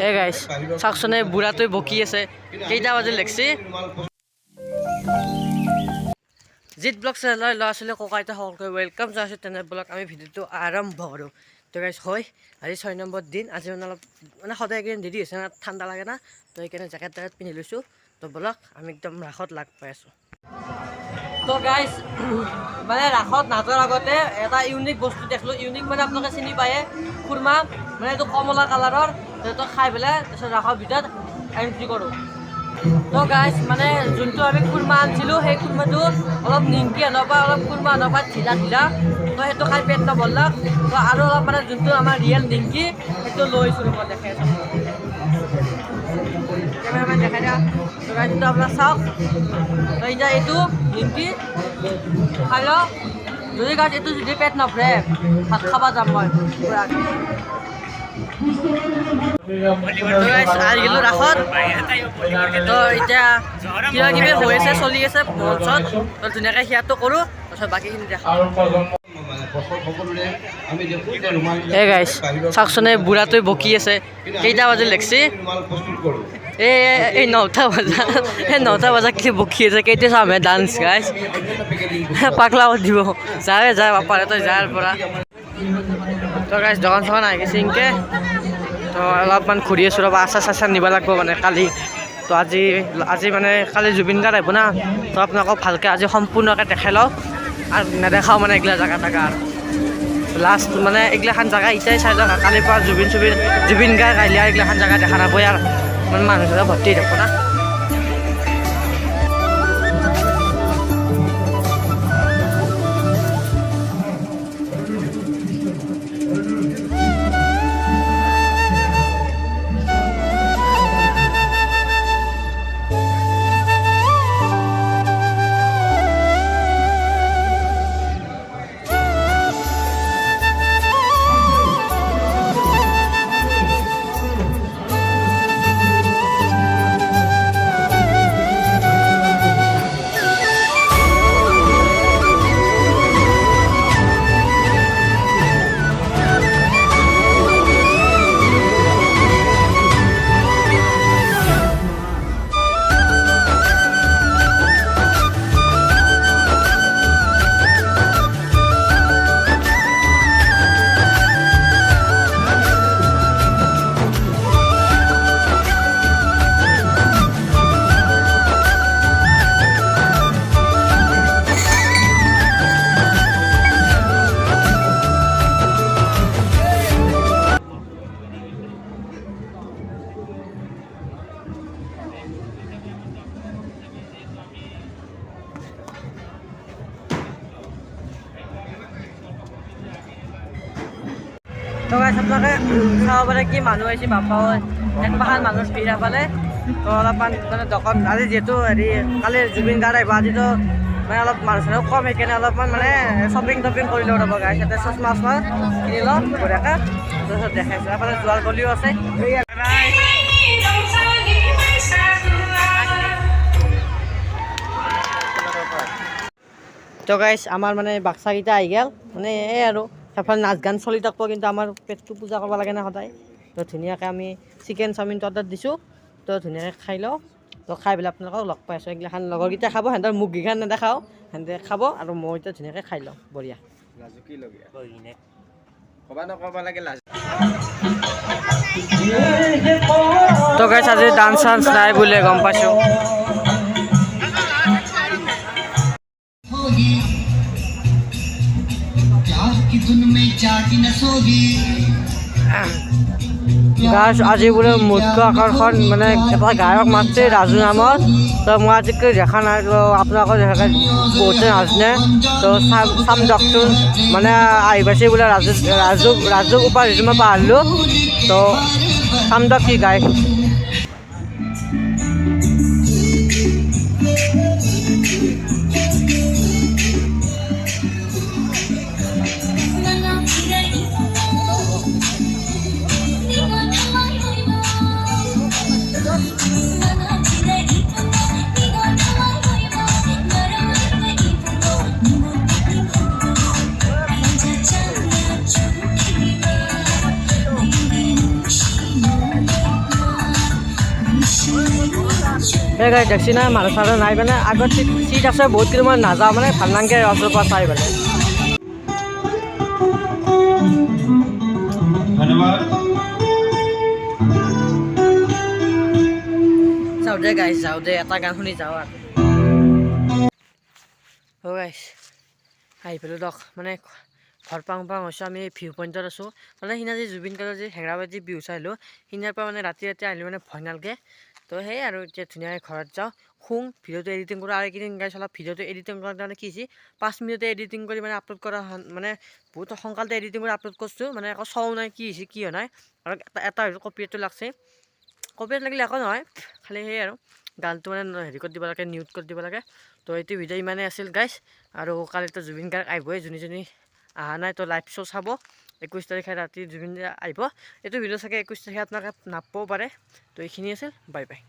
হে গাইছ চাওকচোন বুঢ়াটোৱে বকি আছে কেইটা বাজি লেগছি জিত ব্লগ চেনেলৰ ল'ৰা ছোৱালী ককা আইতা সকলোকে ৱেলকাম জনাইছোঁ তেনে ব্লগ আমি ভিডিঅ'টো আৰম্ভ কৰোঁ তো গাইছ হয় আজি 6 নম্বৰ দিন আজি মানে অলপ মানে সদায় এইকেইদিন দেৰি হৈছে না ঠাণ্ডা লাগে না তো সেইকাৰণে জেকেট পিন্ধি লৈছোঁ তো ব্লগ আমি একদম ৰাসত লাগ পাই আছোঁ তো গাইছ মানে ৰাসত নাযোৱাৰ আগতে এটা ইউনিক বস্তু দেখিলোঁ ইউনিক মানে আপোনালোকে চিনি পায়ে খুৰমা মানে এইটো কমলা কালাৰৰ তো খাই পেলাই তাৰপিছত ৰাসৰ ভিতৰত এণ্ট্ৰি কৰোঁ তো গাইছ মানে যোনটো আমি খুৰমা আনিছিলোঁ সেই খুৰমাটো অলপ নিমকি আনৰ পৰা অলপ খুৰমা আনৰ পৰা ঢিলা ঢিলা তো সেইটো খাই পেট নভৰলাক তো আৰু অলপ মানে যোনটো আমাৰ ৰিয়েল নিমকি সেইটো লৈছোঁ ৰূপত দেখাই আছোঁ কেমেৰামেন দেখাই দিয়া তো গাইছ এইটো আপোনাক চাওক তো এতিয়া এইটো নিমকি খাই লওক যদি গাইছ এইটো যদি পেট নভৰে ভাত খাব যাম মই পুৰা আহিলোঁ ৰাসত তো এতিয়া কিবা কিবি হৈ আছে চলি আছে মঞ্চত তো ধুনীয়াকৈ সেয়াটো কৰোঁ তাৰপিছত বাকীখিনি দেখাওঁ এই গাইছ চাওকচোন বুঢ়াটোৱে বকি আছে কেইটা বাজি লেগছি এই 9টা বজা এই 9টা বজা কি বকি আছে কেইটা চামহে ডান্স গাইছ পাগলা দিব যায় যায় বাপাৰে তই যাৰ পৰা তো গাইছ দোকান চোকান আহি গৈছে ইনকে তো অলপমান ঘূৰি আছোঁ ৰ'বা আচাৰ চাচাৰ নিব লাগিব মানে কালি তো আজি মানে কালি জুবিন গাৰ্গ আহিব না তো আপোনালোকক ভালকৈ আজি সম্পূৰ্ণকৈ দেখাই লওক আৰু নেদেখাওঁ মানে এইগিলা জেগা আৰু লাষ্ট মানে এইগিলাখান জেগা এতিয়াই চাই যাওক কালিৰ পৰা জুবিন গাৰ্গ আহিলে আৰু এইগিলাখান জেগা দেখা নাপায় আৰু মানে মানুহ জেগা ভৰ্তি হৈ থাকোঁ না তো গাইছ আপোনালোকে চাব পাৰে কি মানুহ আহিছে বাপা একবাখান মানুহৰ ভিৰ পালে তো অলপমান মানে দোকান আজি যিহেতু হেৰি কালি জুবিন গাৰ্গ আহিব আজিতো মানে অলপ মানুহ চানুহ কম সেইকাৰণে অলপমান মানে শ্বপিং কৰি লওঁ ৰ'ব গাইছ ইয়াতে চশমা কিনি লওঁ বঢ়িয়াকৈ তাৰপিছত দেখাইছোঁ এফালে জোৱাৰ গলিও আছে তো গাইছ আমাৰ মানে বাক্সাকেইটা আহি গ'ল মানে এই আৰু সেইফালে নাচ গান চলি থাকিব কিন্তু আমাৰ পেটটো পূজা কৰিব লাগে না সদায় তো ধুনীয়াকৈ আমি চিকেন চাওমিনটো অৰ্ডাৰ দিছোঁ তো ধুনীয়াকৈ খাই লওঁ তো খাই পেলাই আপোনালোকক লগ পাইছোঁ এইগিলাখান লগৰকেইটা খাব সিহঁতৰ মুখকেইখন নেদেখাওঁ সিহঁতে খাব আৰু মই এতিয়া ধুনীয়াকৈ খাই লওঁ বঢ়িয়া তো গাইছ আজি ডান্স চান্স নাই বুলি গম পাইছোঁ গাছ আজি বোলে মুখ্য আকৰ্ষণ মানে এটা গায়ক মাতিছে ৰাজু নামৰ তো মই আজিকালি দেখা নাই তো আপোনালোকৰ দেখা বহুতে নাজানে তো চাম দিয়কচোন মানে আহি পাইছে বোলে ৰাজুক উপাধিটো মই পাহৰিলোঁ তো চাম দিয়ক কি গায় গাড়ী দেখছি না মানুহ চানুহ নাই মানে আগত চিট আছে বহুত কিন্তু মই নাযাওঁ মানে ভাল নালাগে ওচৰৰ পৰা চাই মানে ধন্যবাদ যাওঁ দে গাইছ যাওঁ দে এটা গান শুনি যাওঁ আৰু গাইছ আহি পেলোঁ দক মানে ঘৰ পাওঁ হৈছোঁ আমি ভিউ পইণ্টত আছোঁ মানে সিদিনা যে জুবিন গাৰ্গৰ যে হেঙেৰাবাৰীত যি বিহু চাই আহিলোঁ সিদিনাৰ পৰা মানে ৰাতি আহিলে মানে ভয় নালাগে তো সেই আৰু এতিয়া ধুনীয়াকৈ ঘৰত যাওঁ শুং ভিডিঅ'টো এডিটিং কৰোঁ আৰু এইকেইদিন গাইছ অলপ ভিডিঅ'টো এডিটিং কৰাৰ কাৰণে কি হৈছে 5 মিনিটতে এডিটিং কৰি মানে আপলোড কৰা মানে বহুত সোনকালতে এডিটিং কৰি আপলোড কৰিছোঁ মানে একো চাওঁ নাই কি হৈছে কি হোৱা নাই আৰু এটা কপিৰাইটটো লাগছে কপিৰাইট লাগিলে একো নহয় খালি সেই আৰু গানটো মানে হেৰি কৰি দিব লাগে মিউট কৰি দিব লাগে তো এইটো ভিডিঅ' ইমানেই আছিল গাইছ আৰু কালিতো জুবিন গাৰ্গ আহিবই যোনী অহা নাই তো লাইভ শ্ব' চাব 21 তাৰিখে ৰাতি জুবিন আহিব এইটো ভিডিঅ' চাগে 21 তাৰিখে আপোনালোকে নাপাবও পাৰে তো এইখিনি আছিল বাই বাই